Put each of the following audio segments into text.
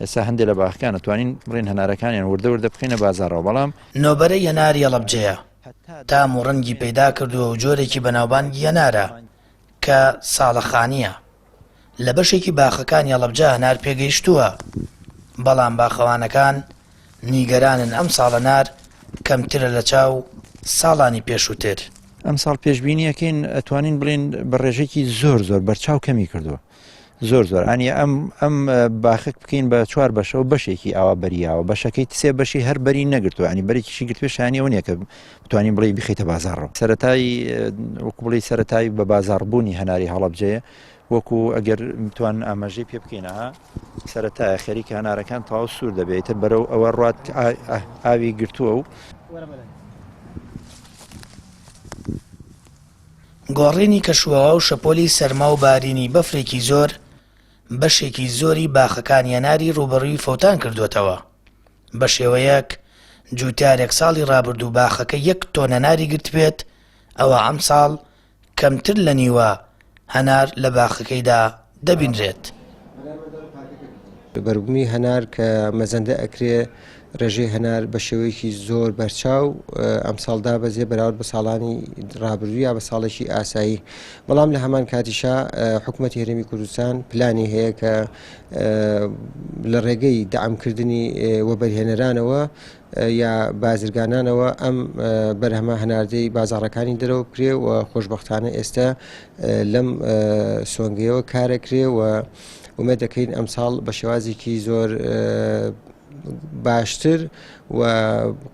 ئێستا هەندێک لە باخەکان دەتوانین بڕین هەنارەکانیان وردە بخینە بازاڕەوە بەڵام نۆبەرەی هەناری هەڵەبجەیە تام و ڕەنگی پەیدا کردووە و جۆرێکی بەناوبانگی هەنارە کە ساڵەخانیە لە بەشێکی باخەکانی هەڵەبجە هەنار پێگەیشتووە بەڵام باخەوانەکان نیگەرانن ئەم ساڵە نار کەمترە لە چاو ساڵانی پێشووتر. ئەم ساڵ پێشبینیەکەین ئەتوانین بڵێن بە ڕێژێکی زۆر بەرچاو کەمی کردووە زۆر ئەنی ئەم باخەک بکەین بە 4 بەشەوە بەشێکی ئاوا بەریاوە بەشەکەی 3 بەشی هەر بەری نەگرتووە ینی بەرێکیشی گرتوێ شانیەوە نیە کە بتوانین بڵێ بخیتە بازاڕەوە سەرەتایی وەکو بڵێ سەرەتایی بە بازاڕبوونی هەناری هەڵەبجەیە وەکو ئەگەر بتوان ئاماژەی پێ بکەینەوە سەرەتایە خەریکە هەنارەکان تاو سوور دەبێتە بەرەو ئەوە ڕات ئاوی گرتووە و گۆڕینی کەشوەوە و شەپۆلی سەرما و بارینی بەفرێکی زۆر بەشێکی زۆری باخەکانی هەناری ڕوبەڕووی فەوتان کردوێتەوە بە شێوەیەک جوتیارێک ساڵی ڕابردوو باخەکە 1 تۆن هەناری گرت بێت ئەوە ئەم ساڵ کەمتر لە نیوە هەنار لە باخەکەیدا دەبینرێت. بەربوونی هەنار کە مەزەندە ئەکرێ ڕێژەی هەنار بە شێوەیەکی زۆر بەرچاو ئەم ساڵدا بەزێ بەراورد بە ساڵانی ڕابردووی یا بە ساڵێکی ئاسایی بەڵام لە هەمان کاتیشا حکوومەتی هەرێمی کوردستان پلانی هەیە کە لە ڕێگەی دەعامکردنی وەبەرهێنەرانەوە یا بازرگانانەوە ئەم بەرهەمە هەناردەی بازاڕەکانی دەرەوە بکرێ و خۆشبەختانە ئێستا لەم سۆنگەیەوە کارەکرێ و ومێد دەکەین ئەم ساڵ بە شێوازێکی زۆر باشتر و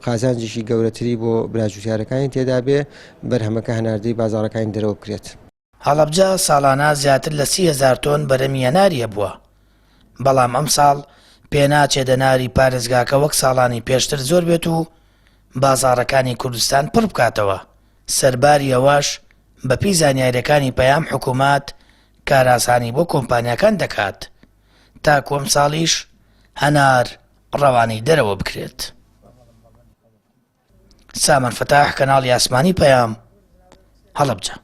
قازانجیشی گەورەتری بۆ براجوتیارەکانی تێدا بێ بەرهەمەکە هەناردەی بازاڕەکانی دەرەوە بکرێت. هەڵەبجە ساڵانە زیاتر لە 30,000 تۆن بەرەمی هەناریە بووە بەڵام ئەم ساڵ پێناچێت هەناری پارێزگاکە وەک ساڵانی پێشتر زۆر بێت و بازاڕەکانی کوردستان پڕ بکاتەوە سەرباری ئەوەش بەپی زانیاریەکانی پەیام حکوومەت کاراسانی بۆ کۆمپانیاکان دەکات تا کۆم ساڵیش هەنار ڕەوانەی دەرەوە بکرێت. سامان فتاح کەناڵی ئاسمانی پەیام هەڵەبجە.